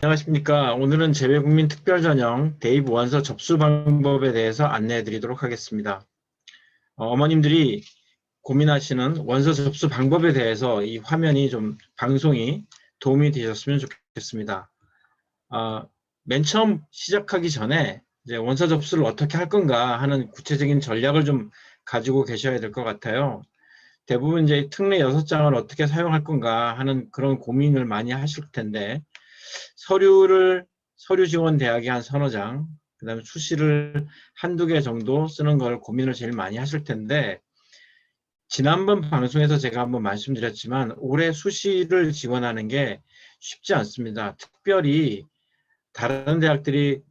안녕하십니까. 오늘은 재외국민 특별전형 대입 원서 접수 방법에 대해서 안내해 드리도록 하겠습니다. 어머님들이 고민하시는 원서 접수 방법에 대해서 이 화면이 좀 방송이 도움이 되셨으면 좋겠습니다. 맨 처음 시작하기 전에 이제 원서 접수를 어떻게 할 건가 하는 구체적인 전략을 좀 가지고 계셔야 될 것 같아요. 대부분 이제 특례 6장을 어떻게 사용할 건가 하는 그런 고민을 많이 하실 텐데, 서류 지원 대학이 한 서너 장, 그 다음에 수시를 한두 개 정도 쓰는 걸 고민을 제일 많이 하실 텐데, 지난번 방송에서 제가 한번 말씀드렸지만 올해 수시를 지원하는 게 쉽지 않습니다. 특별히 다른 대학들이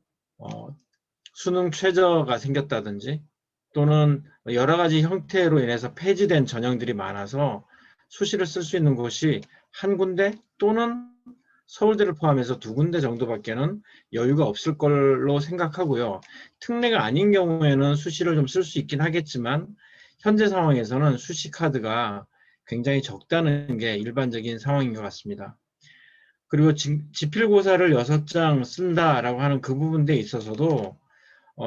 수능 최저가 생겼다든지 또는 여러 가지 형태로 인해서 폐지된 전형들이 많아서 수시를 쓸 수 있는 곳이 한 군데 또는 서울대를 포함해서 2군데 정도밖에는 여유가 없을 걸로 생각하고요. 특례가 아닌 경우에는 수시를 좀 쓸 수 있긴 하겠지만 현재 상황에서는 수시 카드가 굉장히 적다는 게 일반적인 상황인 것 같습니다. 그리고 지필고사를 6장 쓴다라고 하는 그 부분에 있어서도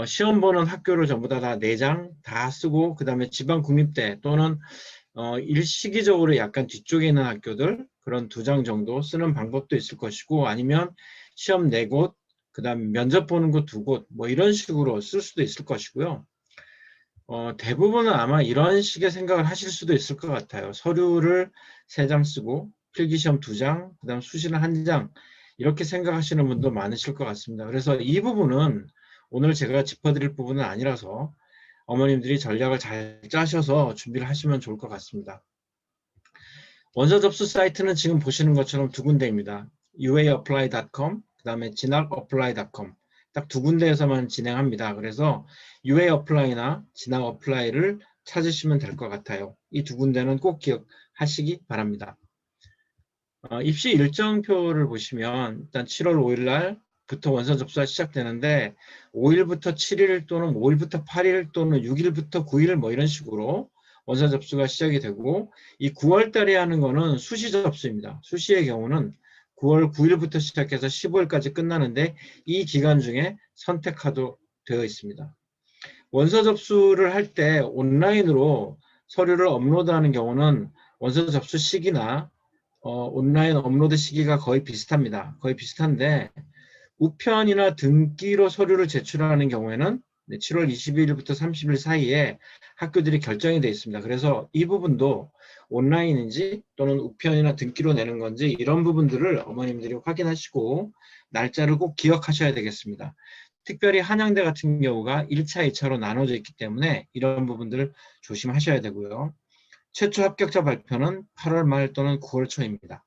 시험 보는 학교를 전부 다 4장 다 쓰고 그 다음에 지방국립대 또는 일시기적으로 약간 뒤쪽에 있는 학교들 그런 2장 정도 쓰는 방법도 있을 것이고, 아니면 시험 4곳 그 다음 면접 보는 곳 2곳 뭐 이런 식으로 쓸 수도 있을 것이고요. 대부분은 아마 이런 식의 생각을 하실 수도 있을 것 같아요. 서류를 3장 쓰고 필기시험 2장 그 다음 수시는 1장 이렇게 생각하시는 분도 많으실 것 같습니다. 그래서 이 부분은 오늘 제가 짚어드릴 부분은 아니라서 어머님들이 전략을 잘 짜셔서 준비를 하시면 좋을 것 같습니다. 원서 접수 사이트는 지금 보시는 것처럼 2군데입니다. uapply.com, 그 다음에 진학apply.com 딱 2군데에서만 진행합니다. 그래서 uapply나 진학apply를 찾으시면 될 것 같아요. 이 2군데는 꼭 기억하시기 바랍니다. 입시 일정표를 보시면 일단 7월 5일 날부터 원서 접수가 시작되는데 5일부터 7일 또는 5일부터 8일 또는 6일부터 9일 뭐 이런 식으로 원서 접수가 시작이 되고, 이 9월 달에 하는 거는 수시 접수입니다. 수시의 경우는 9월 9일부터 시작해서 15일까지 끝나는데 이 기간 중에 선택하도 되어 있습니다. 원서 접수를 할 때 온라인으로 서류를 업로드하는 경우는 원서 접수 시기나 온라인 업로드 시기가 거의 비슷합니다. 거의 비슷한데 우편이나 등기로 서류를 제출하는 경우에는 7월 22일부터 30일 사이에 학교들이 결정이 되어 있습니다. 그래서 이 부분도 온라인인지 또는 우편이나 등기로 내는 건지 이런 부분들을 어머님들이 확인하시고 날짜를 꼭 기억하셔야 되겠습니다. 특별히 한양대 같은 경우가 1차, 2차로 나눠져 있기 때문에 이런 부분들을 조심하셔야 되고요. 최초 합격자 발표는 8월 말 또는 9월 초입니다.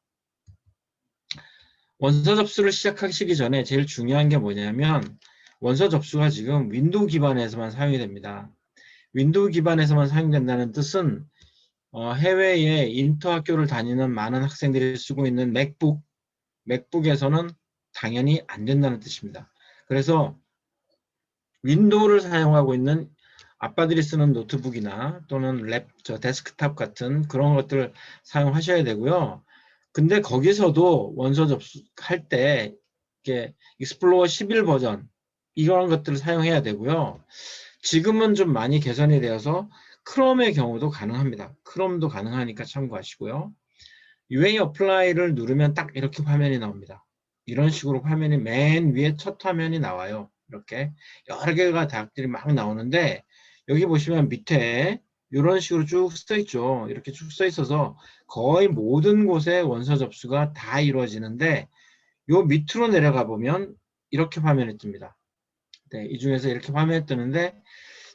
원서 접수를 시작하시기 전에 제일 중요한 게 뭐냐면 원서 접수가 지금 윈도우 기반에서만 사용이 됩니다. 윈도우 기반에서만 사용된다는 뜻은 해외에 인터 학교를 다니는 많은 학생들이 쓰고 있는 맥북에서는 당연히 안 된다는 뜻입니다. 그래서 윈도우를 사용하고 있는 아빠들이 쓰는 노트북이나 또는 데스크탑 같은 그런 것들을 사용하셔야 되고요. 근데 거기서도 원서 접수할 때 이렇게 익스플로어 11 버전 이런 것들을 사용해야 되고요. 지금은 좀 많이 개선이 되어서 크롬의 경우도 가능합니다. 크롬도 가능하니까 참고하시고요. UA 어플라이를 누르면 딱 이렇게 화면이 나옵니다. 이런 식으로 화면이 맨 위에 첫 화면이 나와요. 이렇게 여러 개가 대학들이 막 나오는데 여기 보시면 밑에 이런 식으로 쭉 써 있죠. 이렇게 쭉 써 있어서 거의 모든 곳에 원서 접수가 다 이루어지는데 요 밑으로 내려가 보면 이렇게 화면이 뜹니다. 네, 이 중에서 이렇게 화면이 뜨는데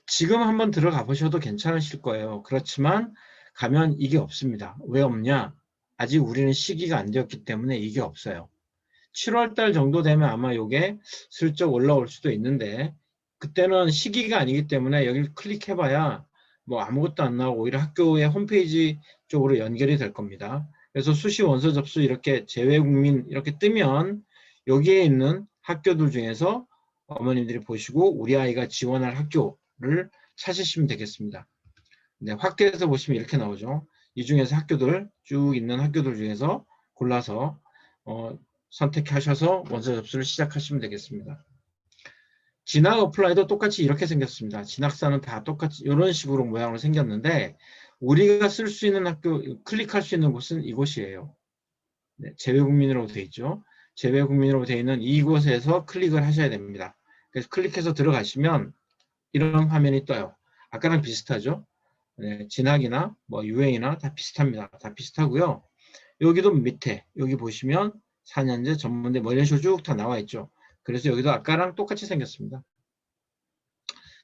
지금 한번 들어가 보셔도 괜찮으실 거예요. 그렇지만 가면 이게 없습니다. 왜 없냐? 아직 우리는 시기가 안 되었기 때문에 이게 없어요. 7월 달 정도 되면 아마 이게 슬쩍 올라올 수도 있는데 그때는 시기가 아니기 때문에 여기를 클릭해봐야 뭐 아무것도 안 나오고 오히려 학교의 홈페이지 쪽으로 연결이 될 겁니다. 그래서 수시 원서 접수 이렇게 재외국민 이렇게 뜨면 여기에 있는 학교들 중에서 어머님들이 보시고 우리 아이가 지원할 학교를 찾으시면 되겠습니다. 네, 확대해서 보시면 이렇게 나오죠. 이 중에서 학교들 쭉 있는 학교들 중에서 골라서 선택하셔서 원서 접수를 시작하시면 되겠습니다. 진학 어플라이도 똑같이 이렇게 생겼습니다. 진학사는 다 똑같이 이런 식으로 모양으로 생겼는데 우리가 쓸 수 있는 학교, 클릭할 수 있는 곳은 이곳이에요. 네, 재외국민이라고 되어 있죠. 재외국민으로 되어 있는 이곳에서 클릭을 하셔야 됩니다. 그래서 클릭해서 들어가시면 이런 화면이 떠요. 아까랑 비슷하죠. 네, 진학이나 뭐 유행이나 다 비슷합니다. 다 비슷하고요. 여기도 밑에 여기 보시면 4년제 전문대 뭐 이런 식으로 쭉 다 나와 있죠. 그래서 여기도 아까랑 똑같이 생겼습니다.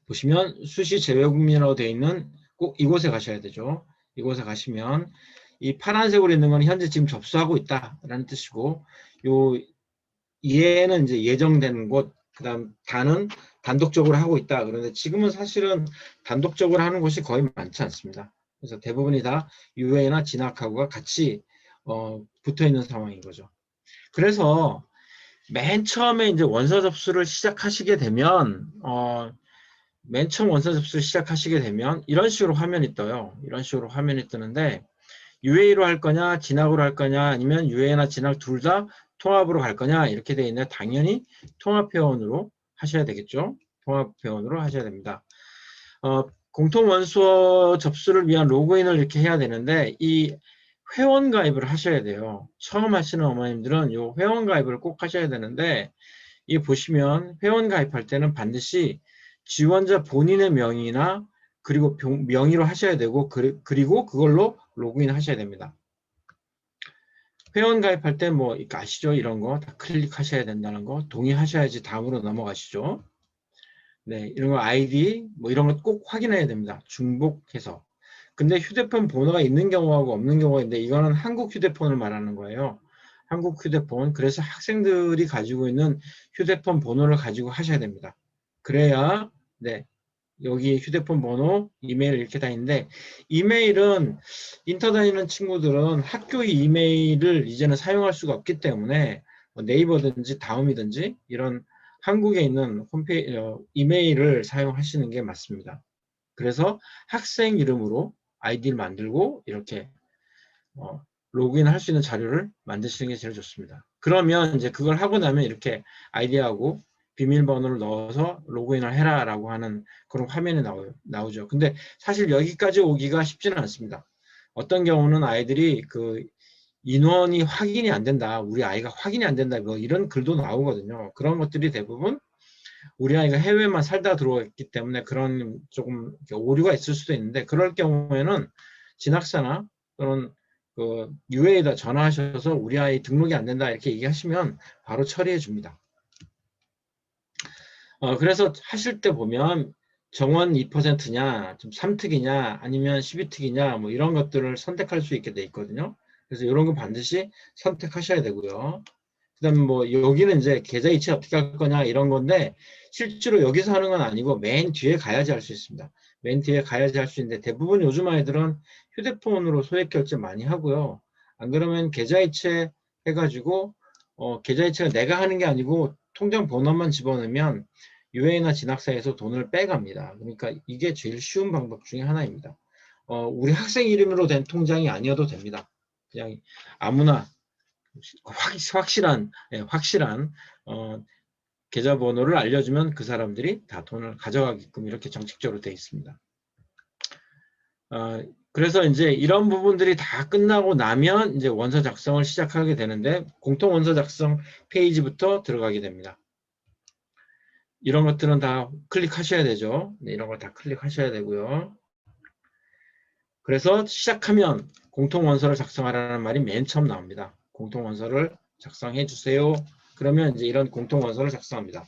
보시면 수시 재외국민이라고 되어 있는 꼭 이곳에 가셔야 되죠. 이곳에 가시면 이 파란색으로 있는 건 현재 지금 접수하고 있다라는 뜻이고 요 얘는 이제 예정된 곳, 그 다음 단은 단독적으로 하고 있다. 그런데 지금은 사실은 단독적으로 하는 곳이 거의 많지 않습니다. 그래서 대부분이 다 유해나 진학하고가 같이 붙어 있는 상황인 거죠. 그래서 맨 처음에 이제 원서 접수를 시작하시게 되면 맨 처음 원서 접수를 시작하시게 되면 이런 식으로 화면이 떠요. 이런 식으로 화면이 뜨는데 UA로 할 거냐, 진학으로 할 거냐, 아니면 UA나 진학 둘 다 통합으로 갈 거냐 이렇게 돼 있는데 당연히 통합회원으로 하셔야 되겠죠. 통합회원으로 하셔야 됩니다. 공통원서 접수를 위한 로그인을 이렇게 해야 되는데 이 회원 가입을 하셔야 돼요. 처음 하시는 어머님들은 이 회원 가입을 꼭 하셔야 되는데 이 보시면 회원 가입할 때는 반드시 지원자 본인의 명의나 그리고 명의로 하셔야 되고 그리고 그걸로 로그인 하셔야 됩니다. 회원 가입할 때 뭐 아시죠? 이런 거 다 클릭하셔야 된다는 거 동의하셔야지 다음으로 넘어가시죠. 네, 이런 거 아이디 뭐 이런 거 꼭 확인해야 됩니다. 중복해서. 근데 휴대폰 번호가 있는 경우하고 없는 경우가 있는데 이거는 한국 휴대폰을 말하는 거예요. 한국 휴대폰. 그래서 학생들이 가지고 있는 휴대폰 번호를 가지고 하셔야 됩니다. 그래야 네, 여기 휴대폰 번호, 이메일 이렇게 다 있는데 이메일은 인터 다니는 친구들은 학교의 이메일을 이제는 사용할 수가 없기 때문에 네이버든지 다음이든지 이런 한국에 있는 이메일을 사용하시는 게 맞습니다. 그래서 학생 이름으로 아이디를 만들고 이렇게 로그인 할 수 있는 자료를 만드시는 게 제일 좋습니다. 그러면 이제 그걸 하고 나면 이렇게 아이디하고 비밀번호를 넣어서 로그인을 해라 라고 하는 그런 화면이 나오죠. 근데 사실 여기까지 오기가 쉽지는 않습니다. 어떤 경우는 아이들이 그 인원이 확인이 안 된다. 우리 아이가 확인이 안 된다. 뭐 이런 글도 나오거든요. 그런 것들이 대부분 우리 아이가 해외만 살다 들어왔기 때문에 그런 조금 오류가 있을 수도 있는데 그럴 경우에는 진학사나 또는 그 UA에다 전화하셔서 우리 아이 등록이 안 된다 이렇게 얘기하시면 바로 처리해 줍니다. 그래서 하실 때 보면 정원 2%냐, 좀 3특이냐, 아니면 12특이냐, 뭐 이런 것들을 선택할 수 있게 돼 있거든요. 그래서 이런 거 반드시 선택하셔야 되고요. 그 다음에 뭐 여기는 이제 계좌 이체 어떻게 할 거냐 이런 건데 실제로 여기서 하는 건 아니고 맨 뒤에 가야지 할 수 있습니다. 맨 뒤에 가야지 할 수 있는데 대부분 요즘 아이들은 휴대폰으로 소액 결제 많이 하고요. 안 그러면 계좌 이체 해가지고 계좌 이체가 내가 하는 게 아니고 통장 번호만 집어넣으면 유해나 진학사에서 돈을 빼갑니다. 그러니까 이게 제일 쉬운 방법 중에 하나입니다. 우리 학생 이름으로 된 통장이 아니어도 됩니다. 그냥 아무나 확실한 계좌번호를 알려주면 그 사람들이 다 돈을 가져가게끔 이렇게 정책적으로 되어 있습니다. 그래서 이제 이런 부분들이 다 끝나고 나면 이제 원서 작성을 시작하게 되는데 공통 원서 작성 페이지부터 들어가게 됩니다. 이런 것들은 다 클릭하셔야 되죠. 네, 이런 걸 다 클릭하셔야 되고요. 그래서 시작하면 공통 원서를 작성하라는 말이 맨 처음 나옵니다. 공통 원서를 작성해 주세요. 그러면 이제 이런 공통 원서를 작성합니다.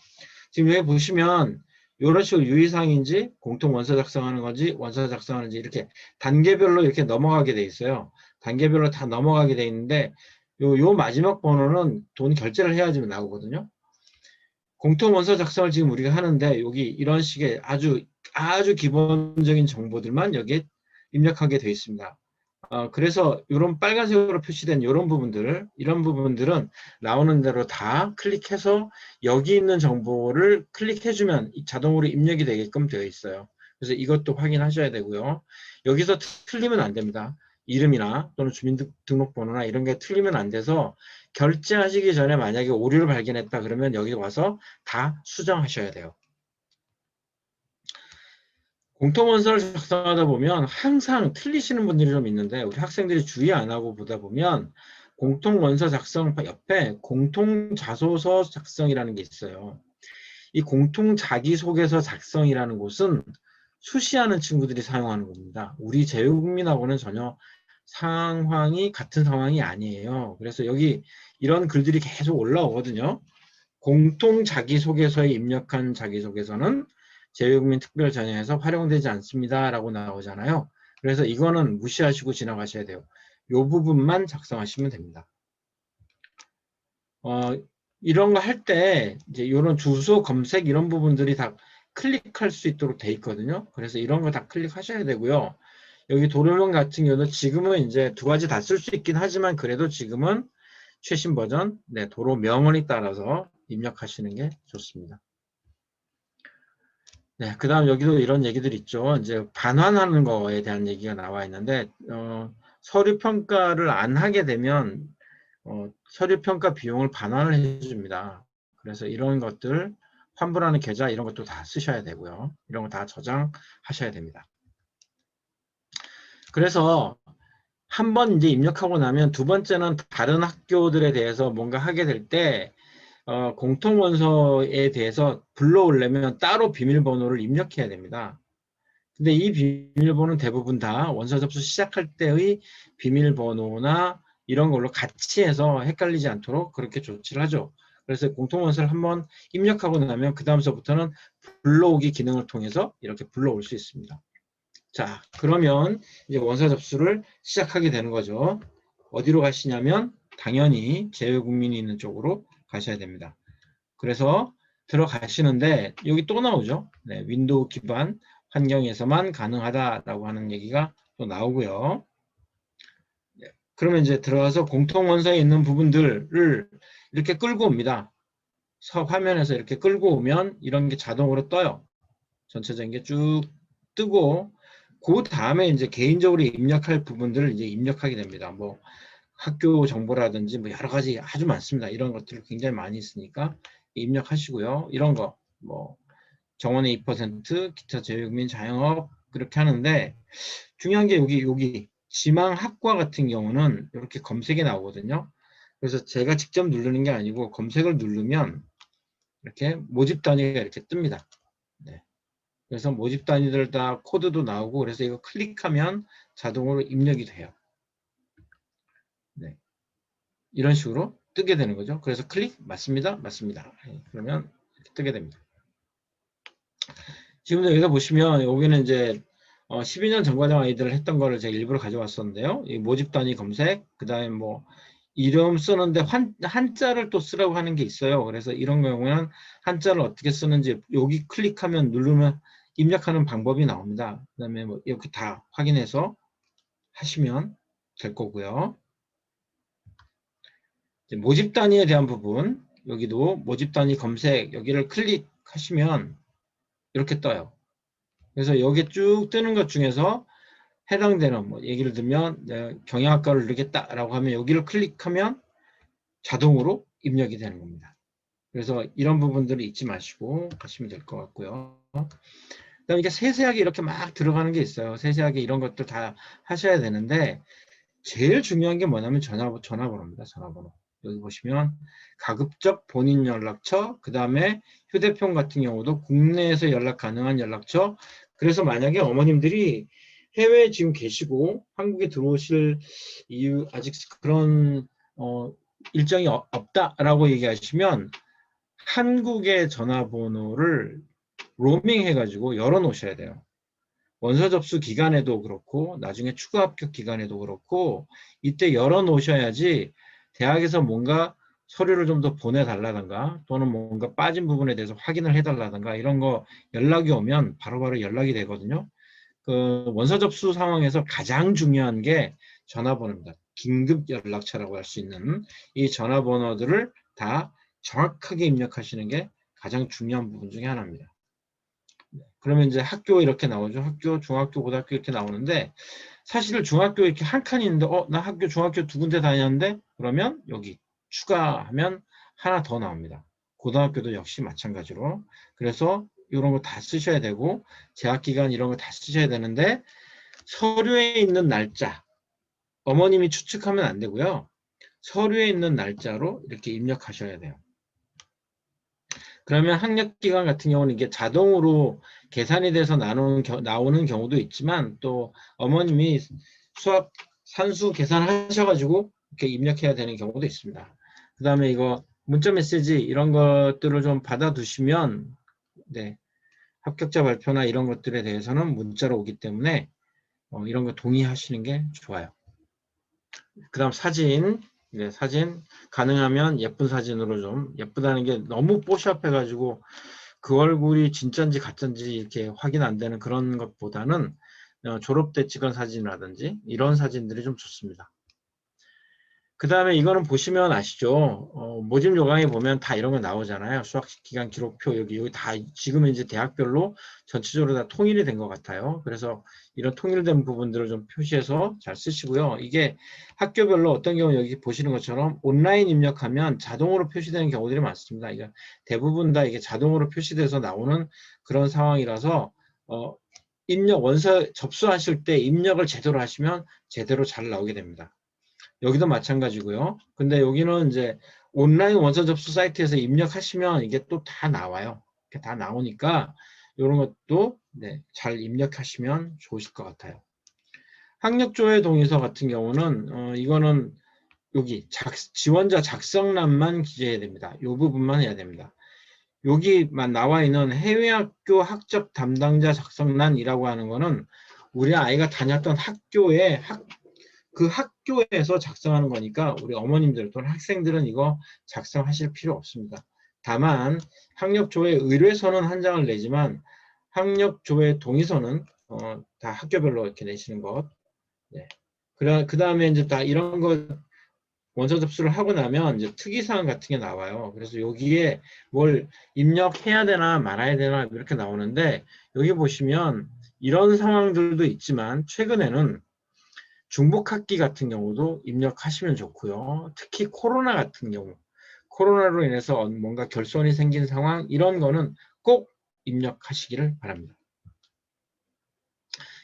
지금 여기 보시면 이런 식으로 유의사항인지 공통 원서 작성하는 건지 원서 작성하는지 이렇게 단계별로 이렇게 넘어가게 돼 있어요. 단계별로 다 넘어가게 돼 있는데 요 마지막 번호는 돈 결제를 해야지 나오거든요. 공통 원서 작성을 지금 우리가 하는데 여기 이런 식의 아주 기본적인 정보들만 여기에 입력하게 되어 있습니다. 그래서 이런 빨간색으로 표시된 이런 부분들은 나오는 대로 다 클릭해서 여기 있는 정보를 클릭해주면 자동으로 입력이 되게끔 되어 있어요. 그래서 이것도 확인하셔야 되고요. 여기서 틀리면 안 됩니다. 이름이나 또는 주민등록번호나 이런 게 틀리면 안 돼서 결제하시기 전에 만약에 오류를 발견했다 그러면 여기 와서 다 수정하셔야 돼요. 공통원서를 작성하다 보면 항상 틀리시는 분들이 좀 있는데 우리 학생들이 주의 안 하고 보다 보면 공통원서 작성 옆에 공통자소서 작성이라는 게 있어요. 이 공통자기소개서 작성이라는 곳은 수시하는 친구들이 사용하는 겁니다. 우리 제외국민하고는 전혀 상황이 같은 상황이 아니에요. 그래서 여기 이런 글들이 계속 올라오거든요. 공통자기소개서에 입력한 자기소개서는 제외국민 특별전형에서 활용되지 않습니다 라고 나오잖아요. 그래서 이거는 무시하시고 지나가셔야 돼요. 이 부분만 작성하시면 됩니다. 이런 거 할 때 이제 이런 주소 검색 이런 부분들이 다 클릭할 수 있도록 돼 있거든요. 그래서 이런 거 다 클릭하셔야 되고요. 여기 도로명 같은 경우는 지금은 이제 두 가지 다 쓸 수 있긴 하지만 그래도 지금은 최신 버전 도로명언에 따라서 입력하시는 게 좋습니다. 네, 그 다음 여기도 이런 얘기들 있죠. 이제 반환하는 거에 대한 얘기가 나와 있는데 서류 평가를 안 하게 되면 서류 평가 비용을 반환을 해줍니다. 그래서 이런 것들 환불하는 계좌 이런 것도 다 쓰셔야 되고요. 이런 거 다 저장하셔야 됩니다. 그래서 한 번 이제 입력하고 나면 두 번째는 다른 학교들에 대해서 뭔가 하게 될 때 공통원서에 대해서 불러오려면 따로 비밀번호를 입력해야 됩니다. 근데 이 비밀번호는 대부분 다 원서 접수 시작할 때의 비밀번호나 이런 걸로 같이 해서 헷갈리지 않도록 그렇게 조치를 하죠. 그래서 공통원서를 한번 입력하고 나면 그 다음서부터는 불러오기 기능을 통해서 이렇게 불러올 수 있습니다. 자, 그러면 이제 원서 접수를 시작하게 되는 거죠. 어디로 가시냐면 당연히 제외국민이 있는 쪽으로 가셔야 됩니다. 그래서 들어가시는데 여기 또 나오죠. 네, 윈도우 기반 환경에서만 가능하다라고 하는 얘기가 또 나오고요. 네, 그러면 이제 들어가서 공통원서에 있는 부분들을 이렇게 끌고 옵니다. 화면에서 이렇게 끌고 오면 이런 게 자동으로 떠요. 전체적인 게 쭉 뜨고 그 다음에 이제 개인적으로 입력할 부분들을 이제 입력하게 됩니다. 뭐 학교 정보라든지 뭐 여러 가지 아주 많습니다. 이런 것들을 굉장히 많이 있으니까 입력하시고요. 이런 거 뭐 정원의 2%, 기타 제외국민 자영업 그렇게 하는데 중요한 게 여기 지망학과 같은 경우는 이렇게 검색이 나오거든요. 그래서 제가 직접 누르는 게 아니고 검색을 누르면 이렇게 모집 단위가 이렇게 뜹니다. 네. 그래서 모집 단위들 다 코드도 나오고 그래서 이거 클릭하면 자동으로 입력이 돼요. 네. 이런 식으로 뜨게 되는 거죠. 그래서 클릭 맞습니다. 맞습니다. 그러면 뜨게 됩니다. 지금 여기서 보시면 여기는 이제 12년 전과정 아이들을 했던 거를 제가 일부러 가져왔었는데요. 이 모집 단위 검색, 그 다음에 뭐 이름 쓰는데 한자를 또 쓰라고 하는 게 있어요. 그래서 이런 경우에는 한자를 어떻게 쓰는지 여기 클릭하면 누르면 입력하는 방법이 나옵니다. 그 다음에 뭐 이렇게 다 확인해서 하시면 될 거고요. 모집 단위에 대한 부분 여기도 모집 단위 검색 여기를 클릭하시면 이렇게 떠요. 그래서 여기 쭉 뜨는 것 중에서 해당되는 뭐 얘기를 들면 경영학과를 누르겠다라고 하면 여기를 클릭하면 자동으로 입력이 되는 겁니다. 그래서 이런 부분들을 잊지 마시고 가시면 될 것 같고요. 그다음에 이게 세세하게 이렇게 막 들어가는 게 있어요. 세세하게 이런 것들 다 하셔야 되는데 제일 중요한 게 뭐냐면 전화번호입니다. 전화번호. 여기 보시면 가급적 본인 연락처, 그 다음에 휴대폰 같은 경우도 국내에서 연락 가능한 연락처. 그래서 만약에 어머님들이 해외에 지금 계시고 한국에 들어오실 이유 아직 그런 일정이 없다라고 얘기하시면 한국의 전화번호를 로밍 해가지고 열어 놓으셔야 돼요. 원서 접수 기간에도 그렇고 나중에 추가 합격 기간에도 그렇고 이때 열어 놓으셔야지 대학에서 뭔가 서류를 좀 더 보내달라든가 또는 뭔가 빠진 부분에 대해서 확인을 해달라든가 이런 거 연락이 오면 바로바로 연락이 되거든요. 그 원서 접수 상황에서 가장 중요한 게 전화번호입니다. 긴급 연락처라고 할 수 있는 이 전화번호들을 다 정확하게 입력하시는 게 가장 중요한 부분 중에 하나입니다. 그러면 이제 학교 이렇게 나오죠. 학교, 중학교, 고등학교 이렇게 나오는데 사실 중학교 이렇게 한 칸이 있는데 나 학교, 중학교 두 군데 다녔는데 그러면 여기 추가하면 하나 더 나옵니다. 고등학교도 역시 마찬가지로. 그래서 이런 거 다 쓰셔야 되고 재학기간 이런 거 다 쓰셔야 되는데 서류에 있는 날짜 어머님이 추측하면 안 되고요. 서류에 있는 날짜로 이렇게 입력하셔야 돼요. 그러면 학력기간 같은 경우는 이게 자동으로 계산이 돼서 나오는 경우도 있지만 또 어머님이 수학 산수 계산하셔가지고 이렇게 입력해야 되는 경우도 있습니다. 그 다음에 이거 문자 메시지 이런 것들을 좀 받아두시면 네, 합격자 발표나 이런 것들에 대해서는 문자로 오기 때문에 이런 거 동의하시는 게 좋아요. 그 다음 사진. 네, 사진 가능하면 예쁜 사진으로 좀 예쁘다는 게 너무 뽀샵해가지고 그 얼굴이 진짜인지 가짜인지 이렇게 확인 안 되는 그런 것보다는 졸업 때 찍은 사진이라든지 이런 사진들이 좀 좋습니다. 그 다음에 이거는 보시면 아시죠? 모집 요강에 보면 다 이런 거 나오잖아요. 수학기간 기록표 여기 다 지금 이제 대학별로 전체적으로 다 통일이 된 것 같아요. 그래서 이런 통일된 부분들을 좀 표시해서 잘 쓰시고요. 이게 학교별로 어떤 경우 여기 보시는 것처럼 온라인 입력하면 자동으로 표시되는 경우들이 많습니다. 이게 대부분 다 이게 자동으로 표시돼서 나오는 그런 상황이라서 입력 원서 접수하실 때 입력을 제대로 하시면 제대로 잘 나오게 됩니다. 여기도 마찬가지고요. 근데 여기는 이제 온라인 원서 접수 사이트에서 입력하시면 이게 또 다 나와요. 이렇게 다 나오니까 이런 것도 네, 잘 입력하시면 좋으실 것 같아요. 학력조회 동의서 같은 경우는 이거는 여기 지원자 작성란만 기재해야 됩니다. 이 부분만 해야 됩니다. 여기만 나와 있는 해외학교 학적 담당자 작성란이라고 하는 거는 우리 아이가 다녔던 학교에 그 학교에서 작성하는 거니까 우리 어머님들 또는 학생들은 이거 작성하실 필요 없습니다. 다만 학력조회 의뢰서는 한 장을 내지만 학력조회 동의서는 다 학교별로 이렇게 내시는 것. 네. 그 다음에 이제 다 이런 거 원서 접수를 하고 나면 이제 특이사항 같은 게 나와요. 그래서 여기에 뭘 입력해야 되나 말아야 되나 이렇게 나오는데 여기 보시면 이런 상황들도 있지만 최근에는 중복학기 같은 경우도 입력하시면 좋고요. 특히 코로나 같은 경우, 코로나로 인해서 뭔가 결손이 생긴 상황 이런 거는 꼭 입력하시기를 바랍니다.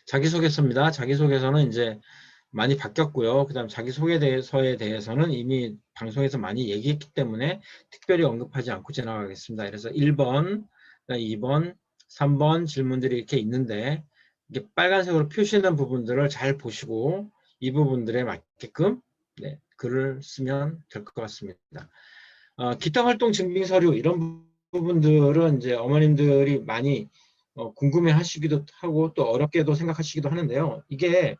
자기소개서입니다. 자기소개서는 이제 많이 바뀌었고요. 그 다음 자기소개서에 대해서는 이미 방송에서 많이 얘기했기 때문에 특별히 언급하지 않고 지나가겠습니다. 그래서 1번, 2번, 3번 질문들이 이렇게 있는데 이게 빨간색으로 표시된 부분들을 잘 보시고 이 부분들에 맞게끔 네, 글을 쓰면 될 것 같습니다. 기타 활동 증빙 서류 이런 부분들은 이제 어머님들이 많이 궁금해 하시기도 하고 또 어렵게도 생각하시기도 하는데요. 이게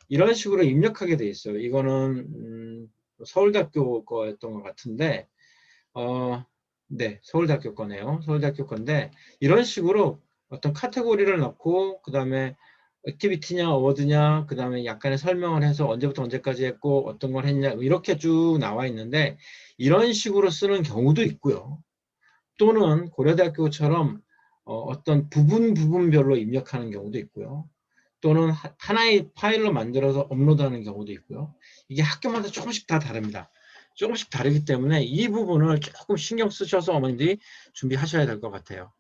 이런 식으로 입력하게 돼 있어요. 이거는 서울대학교 거였던 것 같은데 네, 서울대학교 거네요. 서울대학교 건데 이런 식으로 어떤 카테고리를 넣고 그 다음에 액티비티냐 어워드냐 그 다음에 약간의 설명을 해서 언제부터 언제까지 했고 어떤 걸 했냐 이렇게 쭉 나와 있는데 이런 식으로 쓰는 경우도 있고요. 또는 고려대학교처럼 어떤 부분별로 입력하는 경우도 있고요. 또는 하나의 파일로 만들어서 업로드하는 경우도 있고요. 이게 학교마다 조금씩 다 다릅니다. 조금씩 다르기 때문에 이 부분을 조금 신경 쓰셔서 어머님들이 준비하셔야 될 것 같아요.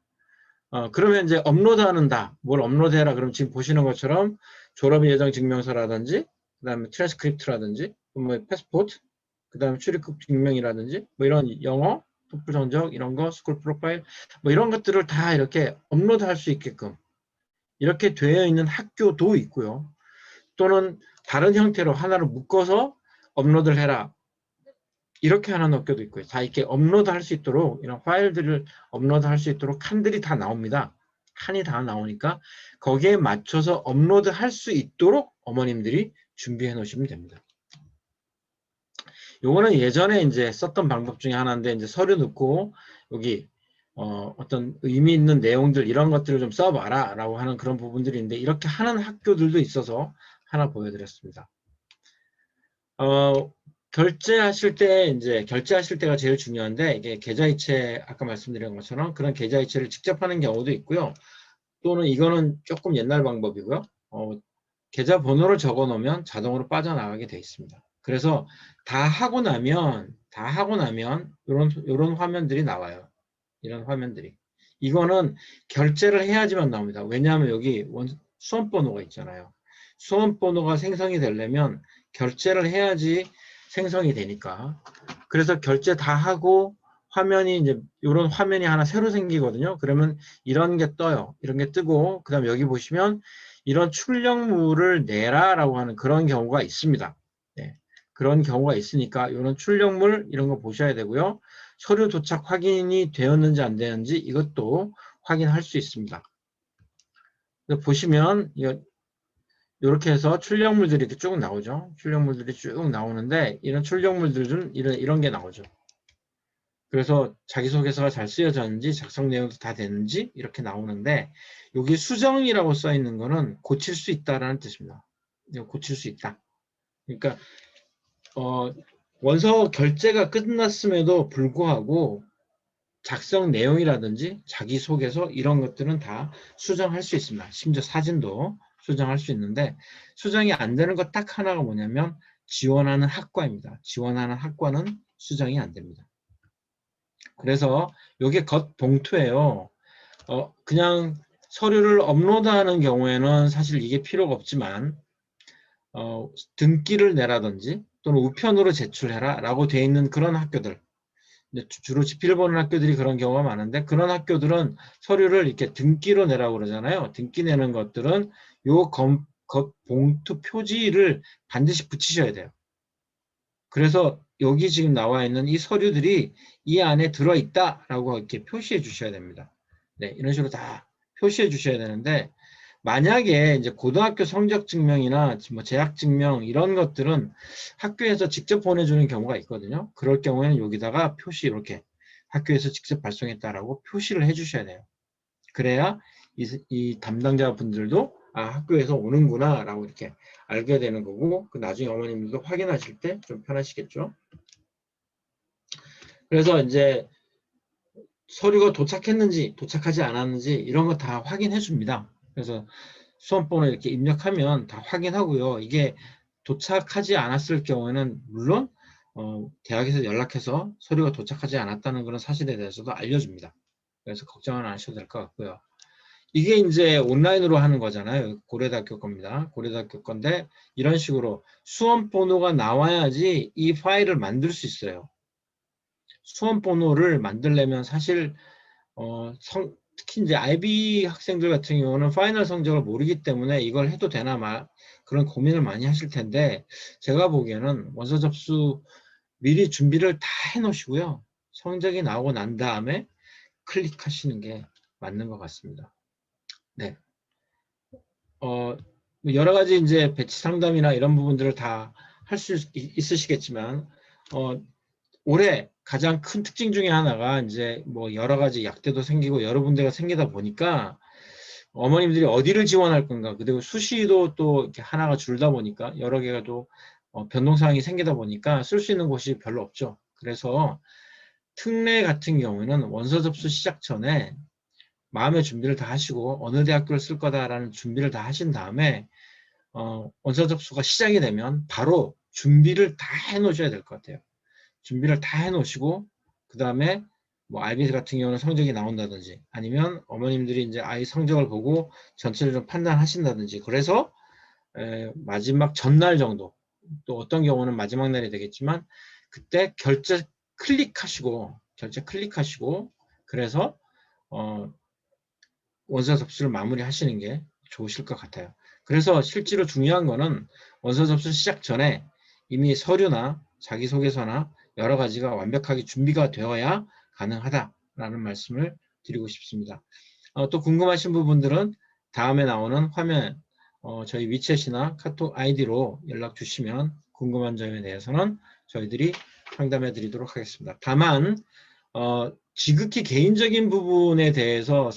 그러면 이제 업로드하는다. 뭘 업로드해라. 그럼 지금 보시는 것처럼 졸업 예정 증명서라든지, 그 다음에 트랜스크립트라든지, 뭐 패스포트, 그 다음에 출입국 증명이라든지, 뭐 이런 영어, 토플 성적 이런 거, 스쿨 프로파일, 뭐 이런 것들을 다 이렇게 업로드할 수 있게끔 이렇게 되어 있는 학교도 있고요. 또는 다른 형태로 하나를 묶어서 업로드를 해라. 이렇게 하는 학교도 있고요. 다 이렇게 업로드 할 수 있도록 이런 파일들을 업로드 할 수 있도록 칸들이 다 나옵니다. 칸이 다 나오니까 거기에 맞춰서 업로드 할 수 있도록 어머님들이 준비해 놓으시면 됩니다. 요거는 예전에 이제 썼던 방법 중에 하나인데 이제 서류 넣고 여기 어떤 의미 있는 내용들 이런 것들을 좀 써봐라 라고 하는 그런 부분들이 있는데 이렇게 하는 학교들도 있어서 하나 보여드렸습니다. 결제하실 때 이제 결제하실 때가 제일 중요한데 이게 계좌이체 아까 말씀드린 것처럼 그런 계좌이체를 직접 하는 경우도 있고요. 또는 이거는 조금 옛날 방법이고요. 계좌 번호를 적어 놓으면 자동으로 빠져나가게 돼 있습니다. 그래서 다 하고 나면 이런 화면들이 나와요. 이런 화면들이. 이거는 결제를 해야지만 나옵니다. 왜냐하면 여기 수험번호가 있잖아요. 수험번호가 생성이 되려면 결제를 해야지 생성이 되니까. 그래서 결제 다 하고 화면이 이제 이런 화면이 하나 새로 생기거든요. 그러면 이런 게 떠요. 이런 게 뜨고 그다음 여기 보시면 이런 출력물을 내라라고 하는 그런 경우가 있습니다. 네. 그런 경우가 있으니까 이런 출력물 이런 거 보셔야 되고요. 서류 도착 확인이 되었는지 안 되었는지 이것도 확인할 수 있습니다. 보시면 이렇게 해서 출력물들이 이렇게 쭉 나오죠. 출력물들이 쭉 나오는데 이런 출력물들은 이런 게 나오죠. 그래서 자기소개서가 잘 쓰여졌는지 작성 내용도 다 됐는지 이렇게 나오는데 여기 수정이라고 써 있는 거는 고칠 수 있다라는 뜻입니다. 고칠 수 있다. 그러니까 원서 결제가 끝났음에도 불구하고 작성 내용이라든지 자기소개서 이런 것들은 다 수정할 수 있습니다. 심지어 사진도 수정할 수 있는데 수정이 안 되는 것 딱 하나가 뭐냐면 지원하는 학과입니다. 지원하는 학과는 수정이 안 됩니다. 그래서 이게 겉 봉투예요. 그냥 서류를 업로드하는 경우에는 사실 이게 필요가 없지만 등기를 내라든지 또는 우편으로 제출해라 라고 되어 있는 그런 학교들 주로 지필 보는 학교들이 그런 경우가 많은데 그런 학교들은 서류를 이렇게 등기로 내라고 그러잖아요. 등기 내는 것들은 요 겉 봉투 표지를 반드시 붙이셔야 돼요. 그래서 여기 지금 나와 있는 이 서류들이 이 안에 들어있다라고 이렇게 표시해 주셔야 됩니다. 네, 이런 식으로 다 표시해 주셔야 되는데 만약에 이제 고등학교 성적 증명이나 뭐 재학 증명 이런 것들은 학교에서 직접 보내주는 경우가 있거든요. 그럴 경우에는 여기다가 표시 이렇게 학교에서 직접 발송했다라고 표시를 해주셔야 돼요. 그래야 이 담당자분들도 학교에서 오는구나 라고 이렇게 알게 되는 거고 나중에 어머님들도 확인하실 때 좀 편하시겠죠. 그래서 이제 서류가 도착했는지 도착하지 않았는지 이런 거 다 확인해 줍니다. 그래서 수험번호 이렇게 입력하면 다 확인하고요. 이게 도착하지 않았을 경우에는 물론 대학에서 연락해서 서류가 도착하지 않았다는 그런 사실에 대해서도 알려줍니다. 그래서 걱정은 안 하셔도 될 것 같고요. 이게 이제 온라인으로 하는 거잖아요. 고려대학교 겁니다. 고려대학교 건데 이런 식으로 수험번호가 나와야지 이 파일을 만들 수 있어요. 수험번호를 만들려면 사실 특히 이제 IB 학생들 같은 경우는 파이널 성적을 모르기 때문에 이걸 해도 되나 그런 고민을 많이 하실 텐데 제가 보기에는 원서 접수 미리 준비를 다 해놓으시고요. 성적이 나오고 난 다음에 클릭하시는 게 맞는 것 같습니다. 네. 여러 가지 이제 배치 상담이나 이런 부분들을 다 할 수 있으시겠지만, 올해 가장 큰 특징 중에 하나가 이제 뭐 여러 가지 약대도 생기고 여러 군데가 생기다 보니까 어머님들이 어디를 지원할 건가, 그리고 수시도 또 이렇게 하나가 줄다 보니까 여러 개가 또 변동사항이 생기다 보니까 쓸 수 있는 곳이 별로 없죠. 그래서 특례 같은 경우에는 원서 접수 시작 전에 마음의 준비를 다 하시고 어느 대학교를 쓸 거다라는 준비를 다 하신 다음에 원서 접수가 시작이 되면 바로 준비를 다 해놓으셔야 될 것 같아요. 준비를 다 해놓으시고 그 다음에 뭐 IB 같은 경우는 성적이 나온다든지 아니면 어머님들이 이제 아이 성적을 보고 전체를 좀 판단하신다든지 그래서 마지막 전날 정도 또 어떤 경우는 마지막 날이 되겠지만 그때 결제 클릭하시고 그래서 원서 접수를 마무리 하시는 게 좋으실 것 같아요. 그래서 실제로 중요한 거는 원서 접수 시작 전에 이미 서류나 자기소개서나 여러 가지가 완벽하게 준비가 되어야 가능하다라는 말씀을 드리고 싶습니다. 또 궁금하신 부분들은 다음에 나오는 화면 저희 위챗이나 카톡 아이디로 연락 주시면 궁금한 점에 대해서는 저희들이 상담해 드리도록 하겠습니다. 다만 지극히 개인적인 부분에 대해서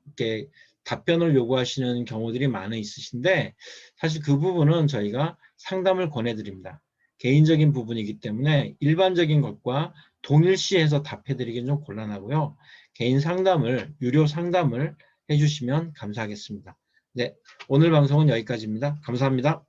이렇게 답변을 요구하시는 경우들이 많이 있으신데 사실 그 부분은 저희가 상담을 권해드립니다. 개인적인 부분이기 때문에 일반적인 것과 동일시해서 답해드리기는 좀 곤란하고요. 개인 상담을, 유료 상담을 해주시면 감사하겠습니다. 네, 오늘 방송은 여기까지입니다. 감사합니다.